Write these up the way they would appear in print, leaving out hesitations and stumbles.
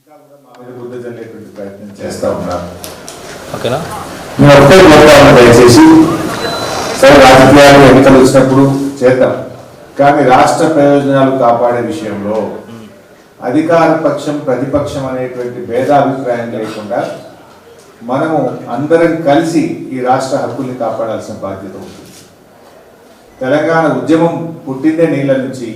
ఇంకా కూడా మా మీద బుద్ధ జల్లేటువంటి ప్రయత్నం చేస్తూ ఉన్నారు. ఓకేనా? మేము ఒకటే కోరుతాము, దయచేసి సరే రాజకీయాలు ఎన్నికలు వచ్చినప్పుడు చేద్దాం, కానీ రాష్ట్ర ప్రయోజనాలు కాపాడే విషయంలో అధికార పక్షం ప్రతిపక్షం అనేటువంటి భేదాభిప్రాయం లేకుండా మనము అందరం కలిసి ఈ రాష్ట్ర హక్కుల్ని కాపాడాల్సిన బాధ్యత ఉంటుంది. తెలంగాణ ఉద్యమం పుట్టిందే నీళ్ళ నుంచి.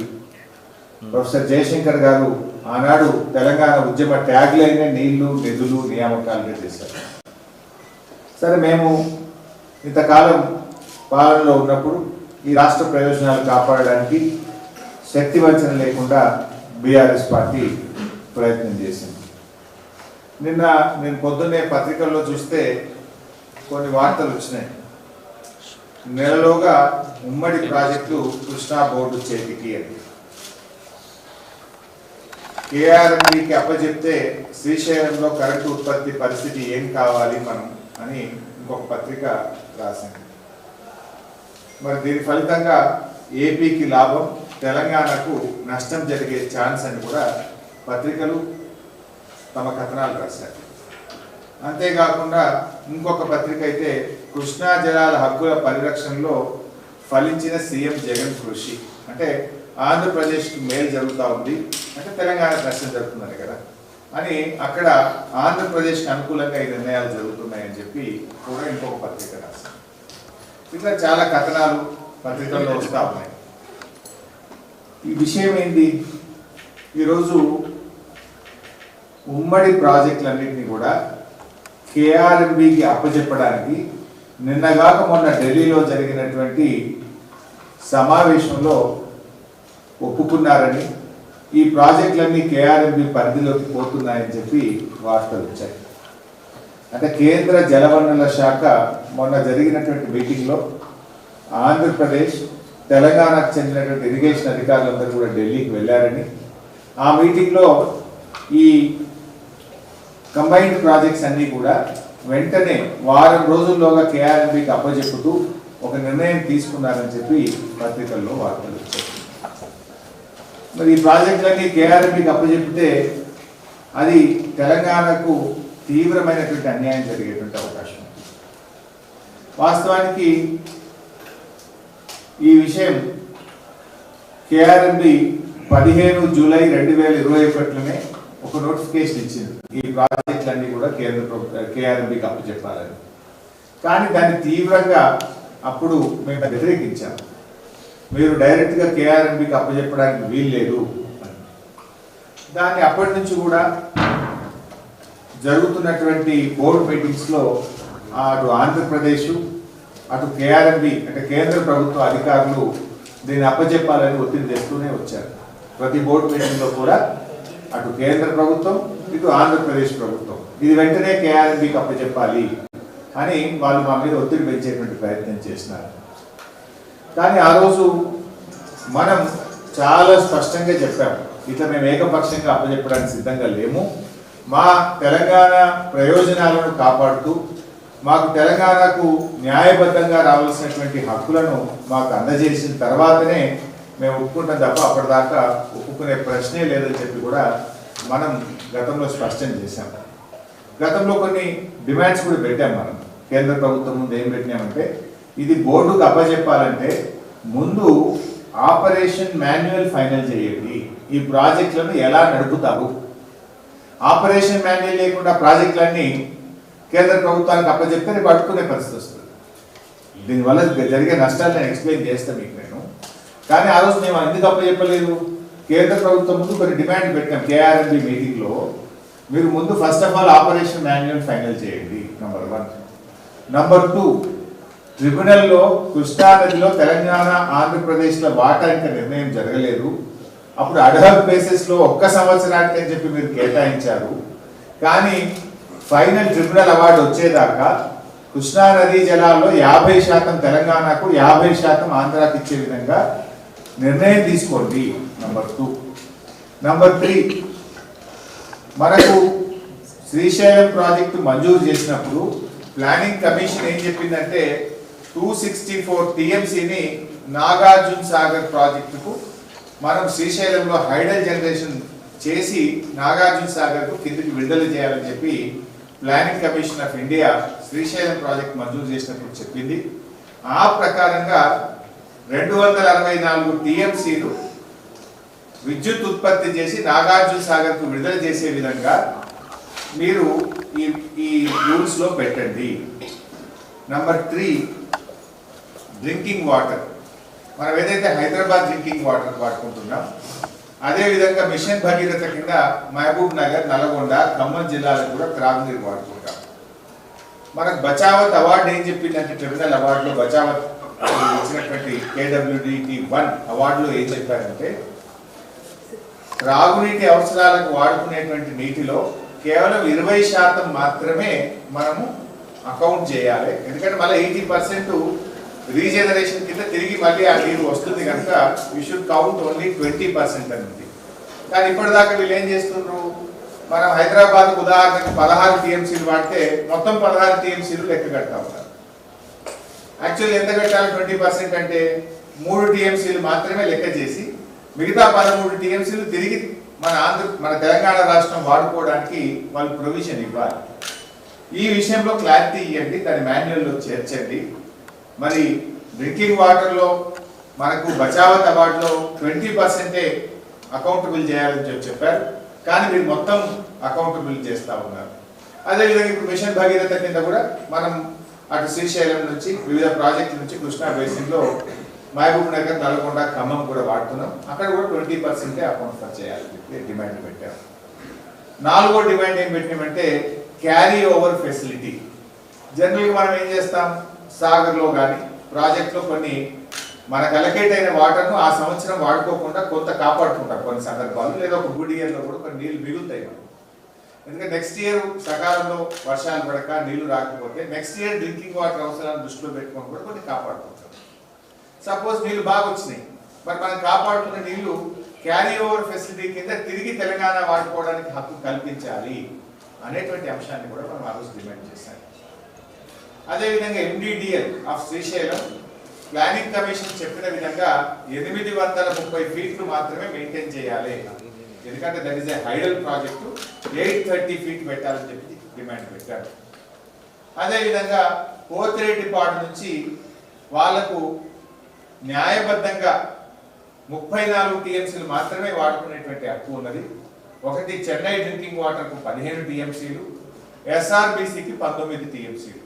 ప్రొఫెసర్ జయశంకర్ గారు ఆనాడు తెలంగాణ ఉద్యమ ట్యాగ్ లైనే నీళ్లు, నిధులు, నియామకాలుగా చేశారు. సరే, మేము ఇంతకాలం పాలనలో ఉన్నప్పుడు ఈ రాష్ట్ర ప్రయోజనాలు కాపాడడానికి శక్తి వంచన లేకుండా బీఆర్ఎస్ పార్టీ ప్రయత్నం చేసింది. నిన్న నేను పొద్దున్నే పత్రికల్లో చూస్తే కొన్ని వార్తలు వచ్చినాయి. నెలలోగా ఉమ్మడి ప్రాజెక్టు కృష్ణా బోర్డు చేతికి అని కేఆర్ఎంబీకి అప్పచెప్తే శ్రీశైలంలో కరెంటు ఉత్పత్తి పరిస్థితి ఏం కావాలి మనం అని ఇంకొక పత్రిక రాసింది. మరి దీని ఫలితంగా ఏపీకి లాభం, తెలంగాణకు నష్టం జరిగే ఛాన్స్ అని కూడా పత్రికలు తమ కథనాలు రాశారు. అంతేకాకుండా ఇంకొక పత్రిక అయితే కృష్ణా జలాల హక్కుల పరిరక్షణలో ఫలించిన సీఎం జగన్ కృషి, అంటే ఆంధ్రప్రదేశ్కి మేలు జరుగుతూ ఉంది, అంటే తెలంగాణకు నష్టం జరుగుతుందని కదా అని అక్కడ ఆంధ్రప్రదేశ్కి అనుకూలంగా ఈ నిర్ణయాలు జరుగుతున్నాయని చెప్పి కూడా ఇంకొక పత్రిక రాశారు. ఇట్లా చాలా కథనాలు పత్రికల్లో వస్తూ ఉన్నాయి. ఈ విషయం ఏంటి? ఈరోజు ఉమ్మడి ప్రాజెక్టులన్నింటినీ కూడా కేఆర్ఎంబీకి అప్పచెప్పడానికి నిన్నగాక మొన్న ఢిల్లీలో జరిగినటువంటి సమావేశంలో ఒప్పుకున్నారని, ఈ ప్రాజెక్టులన్నీ కేఆర్ఎంబీ పరిధిలోకి పోతున్నాయని చెప్పి వార్తలు వచ్చాయి. అంటే కేంద్ర జలవనరుల శాఖ మొన్న జరిగినటువంటి మీటింగ్లో ఆంధ్రప్రదేశ్, తెలంగాణకు చెందినటువంటి ఇరిగేషన్ అధికారులందరూ కూడా ఢిల్లీకి వెళ్ళారని, ఆ మీటింగ్లో ఈ కంబైన్డ్ ప్రాజెక్ట్స్ అన్నీ కూడా వెంటనే వారం రోజుల్లోగా కేఆర్ఎంబీకి అప్పచెప్పుతూ ఒక నిర్ణయం తీసుకున్నారని చెప్పి పత్రికల్లో వార్తలు వచ్చాయి. మరి ఈ ప్రాజెక్టులన్నీ కేఆర్ఎంబీకి అప్పచెప్పితే అది తెలంగాణకు తీవ్రమైనటువంటి అన్యాయం జరిగేటువంటి అవకాశం ఉంది. వాస్తవానికి ఈ విషయం కేఆర్ఎంబీ 15 జూలై 2021లోనే ఒక నోటిఫికేషన్ ఇచ్చింది, ఈ ప్రాజెక్టులన్నీ కూడా కేఆర్ఎంబీకి అప్పచెప్పాలని. కానీ దాన్ని తీవ్రంగా అప్పుడు మేము వ్యతిరేకించాము. మీరు డైరెక్ట్గా కేఆర్ఎంబీకి అప్పచెప్పడానికి వీలు లేదు అని. దాన్ని అప్పటి నుంచి కూడా జరుగుతున్నటువంటి బోర్డు మీటింగ్స్లో అటు ఆంధ్రప్రదేశ్, అటు కేఆర్ఎంబీ అంటే కేంద్ర ప్రభుత్వ అధికారులు దీన్ని అప్పచెప్పాలని ఒత్తిడి చేస్తూనే వచ్చారు. ప్రతి బోర్డు మీటింగ్లో కూడా అటు కేంద్ర ప్రభుత్వం, ఇటు ఆంధ్రప్రదేశ్ ప్రభుత్వం ఇది వెంటనే కేఆర్ఎంబీకి అప్పచెప్పాలి అని వాళ్ళు మా మీద ఒత్తిడి పెంచేటువంటి ప్రయత్నం చేసినారు. కానీ ఆ రోజు మనం చాలా స్పష్టంగా చెప్పాము, ఇట్లా మేము ఏకపక్షంగా అప్పచెప్పడానికి సిద్ధంగా లేము. మా తెలంగాణ ప్రయోజనాలను కాపాడుతూ మాకు తెలంగాణకు న్యాయబద్ధంగా రావాల్సినటువంటి హక్కులను మాకు అందజేసిన తర్వాతనే మేము ఒప్పుకుంటాం తప్ప అప్పటిదాకా ఒప్పుకునే ప్రశ్నే లేదని చెప్పి కూడా మనం గతంలో స్పష్టం చేశాం. గతంలో కొన్ని డిమాండ్స్ కూడా పెట్టాం. మనం కేంద్ర ప్రభుత్వం ముందు ఏం పెట్టినామంటే, ఇది బోర్డుకు అప్పచెప్పాలంటే ముందు ఆపరేషన్ మాన్యువల్ ఫైనల్ చేయండి, ఈ ప్రాజెక్టులను ఎలా నడుపుతారు. ఆపరేషన్ మాన్యువల్ లేకుండా ప్రాజెక్టులన్నీ కేంద్ర ప్రభుత్వానికి అప్పచెప్తే పట్టుకునే పరిస్థితి వస్తుంది. దీనివల్ల జరిగే నష్టాలు నేను ఎక్స్ప్లెయిన్ చేస్తాను మీకు నేను. కానీ ఆ రోజు మేము ఎందుకు అప్పచెప్పలేదు? కేంద్ర ప్రభుత్వం ముందు కొన్ని డిమాండ్ పెట్టాం కేఆర్ఎంబీ మీటింగ్లో. మీరు ముందు first of all operation manual final చేయండి, నంబర్ 1. నంబర్ 2, ట్రిబ్యునల్లో కృష్ణా నదిలో తెలంగాణ ఆంధ్రప్రదేశ్లో వాటా ఇంకా నిర్ణయం జరగలేదు. అప్పుడు అడ్హాక్ బేసిస్లో 1 సంవత్సరానికి అని చెప్పి మీరు కేటాయించారు. కానీ ఫైనల్ ట్రిబ్యునల్ అవార్డు వచ్చేదాకా కృష్ణా నదీ జలాల్లో 50% తెలంగాణకు, 50% ఆంధ్రాకి ఇచ్చే విధంగా నిర్ణయం తీసుకోండి, నంబర్ 2. నంబర్ 3, మనకు శ్రీశైలం ప్రాజెక్టు మంజూరు చేసినప్పుడు ప్లానింగ్ కమిషన్ ఏం చెప్పిందంటే 264 టీఎంసీని నాగార్జున సాగర్ ప్రాజెక్టుకు మనం శ్రీశైలంలో హైడల్ జనరేషన్ చేసి నాగార్జున సాగర్కు కిందికి విడుదల చేయాలని చెప్పి planning commission of India Srisailam project మంజూరు చేసినప్పుడు చెప్పింది. ఆ ప్రకారంగా 264 టీఎంసీలు విద్యుత్ ఉత్పత్తి చేసి నాగార్జున సాగర్కు విడుదల చేసే విధంగా మీరు ఈ రూల్స్లో పెట్టండి. Number 3, drinking water. మనం ఏదైతే హైదరాబాద్ డ్రింకింగ్ వాటర్ వాడుకుంటున్నాం, అదేవిధంగా మిషన్ భగీరథ కింద మహబూబ్ నగర్, నల్గొండ, ఖమ్మం జిల్లాలకు కూడా త్రాగునీరు వాడుకుంటాం. మనకు బచావత్ అవార్డు ఏం చెప్పిందంటే, ట్రిబ్యునల్ అవార్డులో బచావత్ ఇచ్చినటువంటి KWDT 1 అవార్డులో ఏం చెప్పారంటే, త్రాగునీటి అవసరాలకు వాడుకునేటువంటి నీటిలో కేవలం 20% మాత్రమే మనము అకౌంట్ చేయాలి. ఎందుకంటే మళ్ళీ 80% రీజనరేషన్ కింద తిరిగి మళ్ళీ ఆ నీరు వస్తుంది కనుక వీ షుడ్ కౌంట్ ఓన్లీ 20% అని ఉంది. కానీ ఇప్పటిదాకా వీళ్ళు ఏం చేస్తున్నారు, మనం హైదరాబాద్ ఉదాహరణకు 16 టీఎంసీలు వాడితే మొత్తం 16 టీఎంసీలు లెక్క కడతా ఉన్నారు. యాక్చువల్లీ ఎంత కట్టాలి 20% అంటే 3 టీఎంసీలు మాత్రమే లెక్క చేసి మిగతా 13 టీఎంసీలు తిరిగి మన తెలంగాణ రాష్ట్రం వాడుకోవడానికి వాళ్ళు ప్రొవిజన్ ఇవ్వాలి. ఈ విషయంలో క్లారిటీ ఇవ్వండి, దాని మాన్యువల్లో చేర్చండి. మరి డ్రింకింగ్ వాటర్లో మనకు బచావత్ అవార్డులో 20% అకౌంటబుల్ చేయాలని చెప్పారు, కానీ మీరు మొత్తం అకౌంటబుల్ చేస్తూ ఉన్నారు. అదేవిధంగా ఇప్పుడు మిషన్ భగీరథ కింద కూడా మనం అటు శ్రీశైలం నుంచి వివిధ ప్రాజెక్టుల నుంచి కృష్ణా బేసిన్లో మహబూబ్ నగర్, నల్గొండ, ఖమ్మం కూడా వాడుతున్నాం. అక్కడ కూడా 20% అకౌంట్ ఫర్ చేయాలని డిమాండ్ పెట్టాం. 4వ డిమాండ్ ఏం పెట్టినామంటే క్యారీ ఓవర్ ఫెసిలిటీ. జనరల్గా మనం ఏం చేస్తాం, సాగర్లో కానీ ప్రాజెక్ట్లో కొన్ని మనకు అలకేట్ అయిన వాటర్ను ఆ సంవత్సరం వాడుకోకుండా కొంత కాపాడుకుంటాం కొన్ని సందర్భాలు, లేదా ఒక గుడ్ ఇయర్లో కూడా కొన్ని నీళ్ళు మిగులుతాయి మనం. ఎందుకంటే నెక్స్ట్ ఇయర్ సకాలంలో వర్షాలు పడక నీళ్లు రాకపోతే నెక్స్ట్ ఇయర్ డ్రింకింగ్ వాటర్ అవసరాలను దృష్టిలో పెట్టుకొని కూడా కొన్ని కాపాడుకుంటాం. సపోజ్ నీళ్లు బాగా వచ్చినాయి, మరి మనం కాపాడుకున్న నీళ్లు క్యారీ ఓవర్ ఫెసిలిటీ కింద తిరిగి తెలంగాణ వాడుకోవడానికి హక్కు కల్పించాలి అనేటువంటి అంశాన్ని కూడా మనం ఆ రోజు డిమాండ్ చేశాం. అదేవిధంగా MDDL of Srisailam planning commission చెప్పిన విధంగా 830 ఫీట్లు మాత్రమే మెయింటైన్ చేయాలి. ఎందుకంటే that is a hydel project, 830 feet పెట్టాలని చెప్పి డిమాండ్ పెట్టారు. అదేవిధంగా పోతిరెడ్డిపాడు నుంచి వాళ్లకు న్యాయబద్ధంగా 34 టీఎంసీలు మాత్రమే వాడుకునేటువంటి హక్కు ఉన్నది. ఒకటి చెన్నై డ్రింకింగ్ వాటర్కు 15 టీఎంసీలు, SRBCకి 19 టీఎంసీలు.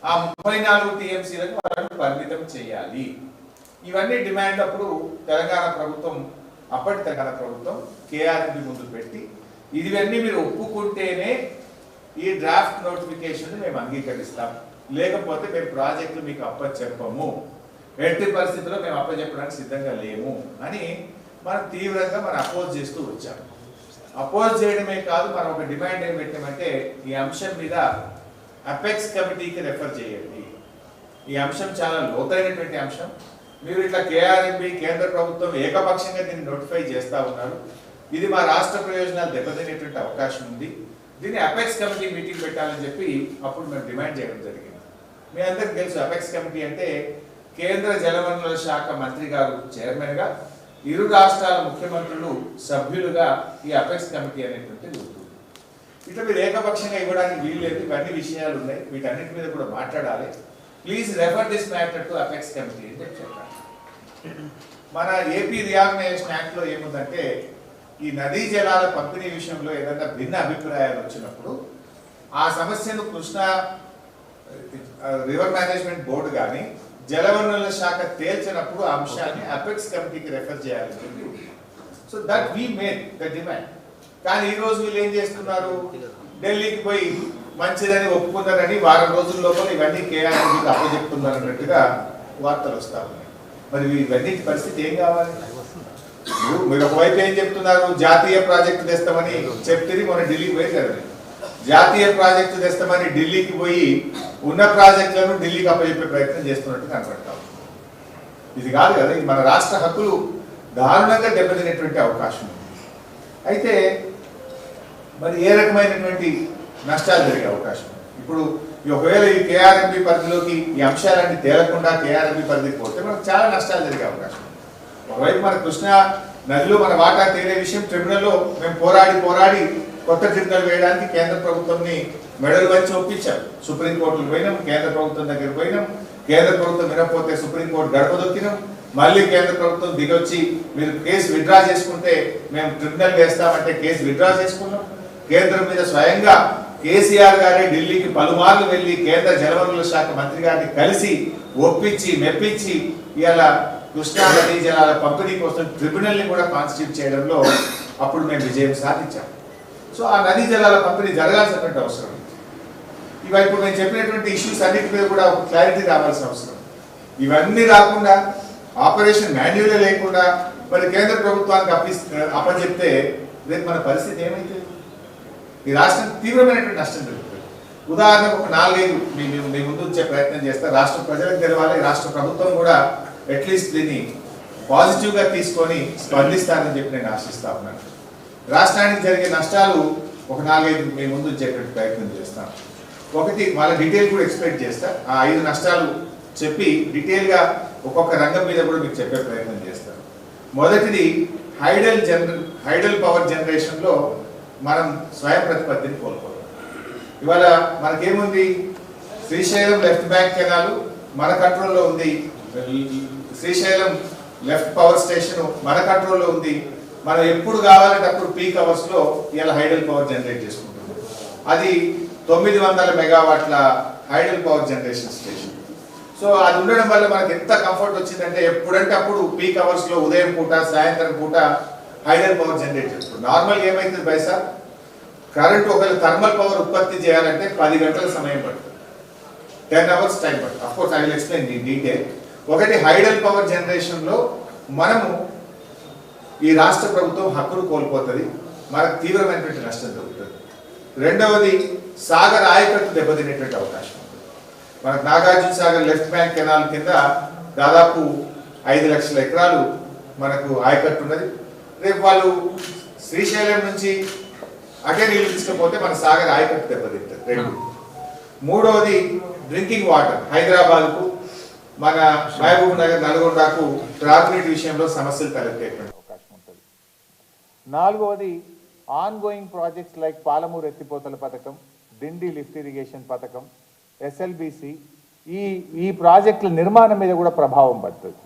ఆ 34 టీఎంసీలకు వాళ్ళని పరిమితం చేయాలి. ఇవన్నీ డిమాండ్ అప్పుడు తెలంగాణ ప్రభుత్వం, అప్పటి తెలంగాణ ప్రభుత్వం KRB ముందు పెట్టి ఇవన్నీ మీరు ఒప్పుకుంటేనే ఈ డ్రాఫ్ట్ నోటిఫికేషన్ మేము అంగీకరిస్తాం, లేకపోతే మేము ప్రాజెక్టులు మీకు అప్పచెప్పము, ఎట్టి పరిస్థితుల్లో మేము అప్పచెప్పడానికి సిద్ధంగా లేము అని మనం తీవ్రంగా అపోజ్ చేస్తూ వచ్చాము. అపోజ్ చేయడమే కాదు, మనం ఒక డిమాండ్ ఏం పెట్టామంటే ఈ అంశం మీద అపెక్స్ కమిటీకి రెఫర్ చేయండి. ఈ అంశం చాలా లోతైనటువంటి అంశం. మీరు ఇట్లా KRB కేంద్ర ప్రభుత్వం ఏకపక్షంగా దీన్ని నోటిఫై చేస్తూ ఉన్నారు. ఇది మా రాష్ట్ర ప్రయోజనాలు దెబ్బతినేటువంటి అవకాశం ఉంది. దీన్ని అపెక్స్ కమిటీ మీటింగ్ పెట్టాలని చెప్పి అప్పుడు మేము డిమాండ్ చేయడం జరిగింది. మీ అందరికి తెలుసు అపెక్స్ కమిటీ అంటే కేంద్ర జలవనరుల శాఖ మంత్రి గారు చైర్మన్గా, ఇరు రాష్ట్రాల ముఖ్యమంత్రులు సభ్యులుగా ఈ అపెక్స్ కమిటీ అనేటువంటిది ఉంటుంది. ఇట్లా మీరు ఏకపక్షంగా ఇవ్వడానికి వీలు లేదు. ఇవన్నీ విషయాలు ఉన్నాయి, వీటన్నిటి మీద కూడా మాట్లాడాలి. Please refer this matter to apex committee అని చెప్పారు. మన ఏపీ రీఆర్గనైజేషన్ యాక్ట్లో ఏముందంటే ఈ నదీ జలాల పంపిణీ విషయంలో ఏదైనా భిన్న అభిప్రాయాలు వచ్చినప్పుడు ఆ సమస్యను కృష్ణా రివర్ మేనేజ్మెంట్ బోర్డు కానీ జలవనరుల శాఖ తేల్చినప్పుడు ఆ అంశాన్ని అపెక్స్ కమిటీకి రెఫర్ చేయాలని చెప్పి, so that we made the demand. కానీ ఈ రోజు వీళ్ళు ఏం చేస్తున్నారు, ఢిల్లీకి పోయి మంచిదని ఒప్పుకున్నారని వారం రోజుల లోపల ఇవన్నీ KRBకి అప్పచెప్తున్నారు అన్నట్టుగా వార్తలు వస్తా ఉన్నాయి. మరి ఇవన్నీ పరిస్థితి ఏం కావాలి? మీరు ఒకవైపు ఏం చెప్తున్నారు, జాతీయ ప్రాజెక్టు తెస్తామని చెప్తే మొన్న ఢిల్లీకి పోయి కదా, జాతీయ ప్రాజెక్టు తెస్తామని ఢిల్లీకి పోయి ఉన్న ప్రాజెక్టులను ఢిల్లీకి అప్పచెప్పే ప్రయత్నం చేస్తున్నట్టు కనపడతాం. ఇది కాదు కదా, ఇది మన రాష్ట్ర హక్కులు దారుణంగా దెబ్బతినేటువంటి అవకాశం ఉంది. అయితే మరి ఏ రకమైనటువంటి నష్టాలు జరిగే అవకాశం? ఇప్పుడు ఒకవేళ ఈ KRB పరిధిలోకి ఈ అంశాలన్నీ తేలకుండా KRB పరిధికి పోతే మనకు చాలా నష్టాలు జరిగే అవకాశం ఉంది. ఒకవైపు మన కృష్ణా నదిలో మన వాటా తేలే విషయం ట్రిబ్యునల్లో మేము పోరాడి కొత్త ట్రిబ్యునల్ వేయడానికి కేంద్ర ప్రభుత్వంని మెడలు వచ్చి ఒప్పించాం. సుప్రీంకోర్టుకు పోయినాం, కేంద్ర ప్రభుత్వం దగ్గర పోయినాం. కేంద్ర ప్రభుత్వం వినకపోతే సుప్రీంకోర్టు గడప దొక్కినాం. మళ్ళీ కేంద్ర ప్రభుత్వం దిగొచ్చి మీరు కేసు విత్డ్రా చేసుకుంటే మేము ట్రిబ్యునల్ వేస్తామంటే కేసు విత్డ్రా చేసుకున్నాం. కేంద్రం మీద స్వయంగా కేసీఆర్ గారే ఢిల్లీకి పలుమార్లు వెళ్లి కేంద్ర జలవనరుల శాఖ మంత్రి గారిని కలిసి ఒప్పించి మెప్పించి ఇలా కృష్ణా నదీ జలాల పంపిణీ కోసం ట్రిబ్యునల్ ని కూడా కాన్స్టిట్యూట్ చేయడంలో అప్పుడు మేము విజయం సాధించాం. సో ఆ నదీ జలాల పంపిణీ జరగాల్సినటువంటి అవసరం. ఇవి ఇప్పుడు నేను చెప్పినటువంటి ఇష్యూస్ అన్నిటి మీద కూడా ఒక క్లారిటీ రావాల్సిన అవసరం. ఇవన్నీ రాకుండా ఆపరేషన్ మాన్యువల్ లేకుండా మరి కేంద్ర ప్రభుత్వానికి అప్పచెప్తే రేపు మన పరిస్థితి ఏమైతుంది? ఈ రాష్ట్రం తీవ్రమైనటువంటి నష్టం జరుగుతుంది. ఉదాహరణకు ఒక 4-5 మీ ముందు వచ్చే ప్రయత్నం చేస్తే రాష్ట్ర ప్రజలకు తెలవాలి, రాష్ట్ర ప్రభుత్వం కూడా అట్లీస్ట్ దీన్ని పాజిటివ్గా తీసుకొని స్పందిస్తారని చెప్పి నేను ఆశిస్తా ఉన్నాను. రాష్ట్రానికి జరిగే నష్టాలు ఒక 4-5 మీ ముందు వచ్చేటువంటి ప్రయత్నం చేస్తాను. ఒకటి మళ్ళీ డీటెయిల్ కూడా ఎక్స్పెక్ట్ చేస్తా. ఆ 5 నష్టాలు చెప్పి డీటెయిల్గా ఒక్కొక్క రంగం మీద కూడా మీకు చెప్పే ప్రయత్నం చేస్తాను. మొదటిది హైడల్ పవర్ జనరేషన్లో మనం స్వయం ప్రతిపత్తిని కోల్పోతాం. ఇవాళ మనకేముంది? శ్రీశైలం లెఫ్ట్ బ్యాంక్ కెనాలు మన కంట్రోల్లో ఉంది. శ్రీశైలం లెఫ్ట్ పవర్ స్టేషన్ మన కంట్రోల్లో ఉంది. మనం ఎప్పుడు కావాలంటే అప్పుడు పీక్ అవర్స్లో ఇలా హైడల్ పవర్ జనరేట్ చేసుకుంటుంది. అది 900 మెగావాట్ల hydel power generation station. So అది ఉండడం వల్ల మనకి ఎంత కంఫర్ట్ వచ్చిందంటే ఎప్పుడంటే అప్పుడు పీక్ అవర్స్లో ఉదయం పూట సాయంత్రం పూట హైడల్ పవర్ జనరేట్ చేస్తుంది. నార్మల్గా ఏమైతుంది బైసా, కరెంట్ ఒకవేళ థర్మల్ పవర్ ఉత్పత్తి చేయాలంటే 10 గంటల సమయం పడుతుంది, 10 అవర్స్ టైం పడుతుంది. Of course I will explain the detail. ఒకటి హైడల్ పవర్ జనరేషన్లో మనము ఈ రాష్ట్ర ప్రభుత్వం హక్కును కోల్పోతుంది, మనకు తీవ్రమైనటువంటి నష్టం జరుగుతుంది. రెండవది సాగర్ ఆయకట్టు దెబ్బతినేటువంటి అవకాశం ఉంటుంది. మనకు Nagarjuna Sagar left bank canal కింద దాదాపు 5 లక్షల ఎకరాలు మనకు ఆయకట్టు ఉన్నది. రేపు వాళ్ళు శ్రీశైలం నుంచి అటే నీళ్ళు తీసుకపోతే మన సాగర్ ఆయకట్టు దెబ్బతింటుంది. 2. మూడవది డ్రింకింగ్ వాటర్. హైదరాబాద్కు మన మహబూబ్ నగర్ నల్గొండకు త్రాగునీటి విషయంలో సమస్యలు తలెత్తేటువంటి అవకాశం ఉంటుంది. 4వది ongoing projects like Palamuru ఎత్తిపోతల పథకం, డిండి లిఫ్ట్ ఇరిగేషన్ పథకం, ఎస్ఎల్బిసి, ఈ ప్రాజెక్టుల నిర్మాణం మీద కూడా ప్రభావం పడుతుంది.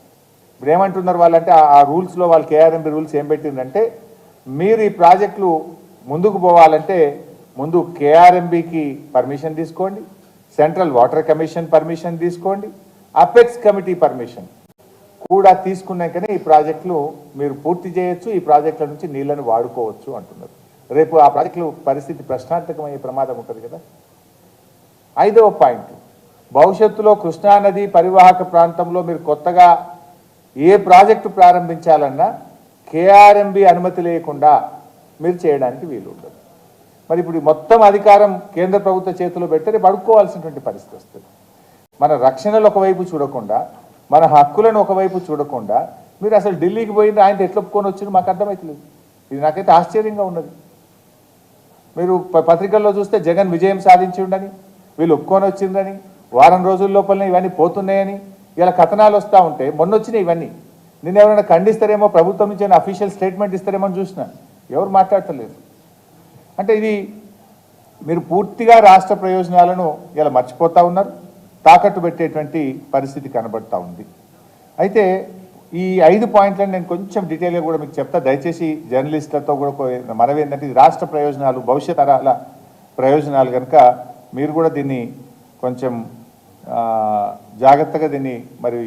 ఇప్పుడు ఏమంటున్నారు వాళ్ళంటే ఆ రూల్స్లో వాళ్ళు కేఆర్ఎంబి రూల్స్ ఏం పెట్టిందంటే మీరు ఈ ప్రాజెక్టులు ముందుకు పోవాలంటే ముందు కేఆర్ఎంబికి పర్మిషన్ తీసుకోండి, సెంట్రల్ వాటర్ కమిషన్ పర్మిషన్ తీసుకోండి, అపెక్స్ కమిటీ పర్మిషన్ కూడా తీసుకున్నాకనే ఈ ప్రాజెక్టులు మీరు పూర్తి చేయొచ్చు, ఈ ప్రాజెక్టుల నుంచి నీళ్లను వాడుకోవచ్చు అంటున్నారు. రేపు ఆ ప్రాజెక్టులు పరిస్థితి ప్రశ్నార్థకమయ్యే ప్రమాదం ఉంటుంది కదా. 5వ పాయింట్, భవిష్యత్తులో కృష్ణానది పరివాహక ప్రాంతంలో మీరు కొత్తగా ఏ ప్రాజెక్టు ప్రారంభించాలన్నా కేఆర్ఎంబి అనుమతి లేకుండా మీరు చేయడానికి వీలు ఉండదు. మరి ఇప్పుడు మొత్తం అధికారం కేంద్ర ప్రభుత్వ చేతిలో పెడితే రేపు అడుక్కోవాల్సినటువంటి పరిస్థితి వస్తుంది. మన రక్షణలు ఒకవైపు చూడకుండా, మన హక్కులను ఒకవైపు చూడకుండా మీరు అసలు ఢిల్లీకి పోయింది ఆయన ఎట్లా ఒప్పుకొని వచ్చింది మాకు అర్థమవుతలేదు. ఇది నాకైతే ఆశ్చర్యంగా ఉన్నది. మీరు పత్రికల్లో చూస్తే జగన్ విజయం సాధించి ఉండని, వీళ్ళు ఒప్పుకొని వచ్చిందని, వారం రోజుల లోపలనే ఇవన్నీ పోతున్నాయని ఇలా కథనాలు వస్తూ ఉంటే మొన్న వచ్చినాయి ఇవన్నీ. నిన్న ఎవరైనా ఖండిస్తారేమో, ప్రభుత్వం నుంచి అఫీషియల్ స్టేట్మెంట్ ఇస్తారేమో అని చూసిన, ఎవరు మాట్లాడతలేదు. అంటే ఇది మీరు పూర్తిగా రాష్ట్ర ప్రయోజనాలను ఇలా మర్చిపోతూ ఉన్నారు, తాకట్టు పెట్టేటువంటి పరిస్థితి కనబడుతూ ఉంది. అయితే ఈ 5 పాయింట్లను నేను కొంచెం డీటెయిల్గా కూడా మీకు చెప్తా. దయచేసి జర్నలిస్టులతో కూడా మనవి ఏంటంటే ఇది రాష్ట్ర ప్రయోజనాలు, భవిష్యత్ తరాల ప్రయోజనాలు కనుక మీరు కూడా దీన్ని కొంచెం జాగ్రత్తగా దీన్ని మరి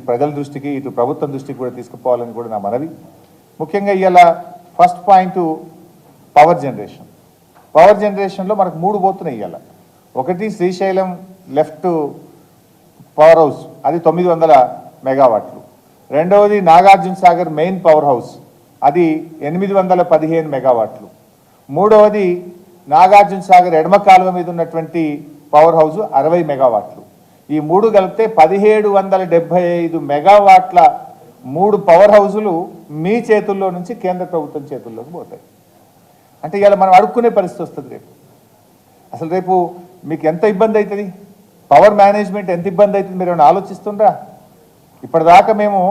ప్రజల దృష్టికి ఇటు ప్రభుత్వం దృష్టికి కూడా తీసుకుపోవాలని కూడా నా మనవి. ముఖ్యంగా ఇవాళ first point power generation. Power జనరేషన్లో మనకు 3 పోతున్నాయి ఇవాళ. ఒకటి శ్రీశైలం లెఫ్ట్ పవర్ హౌస్, అది 900 మెగావాట్లు. రెండవది Nagarjuna Sagar main power house, అది 815 మెగావాట్లు. మూడవది నాగార్జున సాగర్ ఎడమ కాలువ మీద ఉన్నటువంటి పవర్ హౌస్ 60 మెగావాట్లు. ఈ 3 కలిపితే 1775 మెగావాట్ల 3 పవర్ హౌజులు మీ చేతుల్లో నుంచి కేంద్ర ప్రభుత్వం చేతుల్లోకి పోతాయి. అంటే ఇలా మనం అడుక్కునే పరిస్థితి వస్తుంది రేపు. అసలు రేపు మీకు ఎంత ఇబ్బంది అవుతుంది, పవర్ మేనేజ్మెంట్ ఎంత ఇబ్బంది అవుతుంది మీరు ఏమైనా ఆలోచిస్తుండ్రా? ఇప్పటిదాకా మేము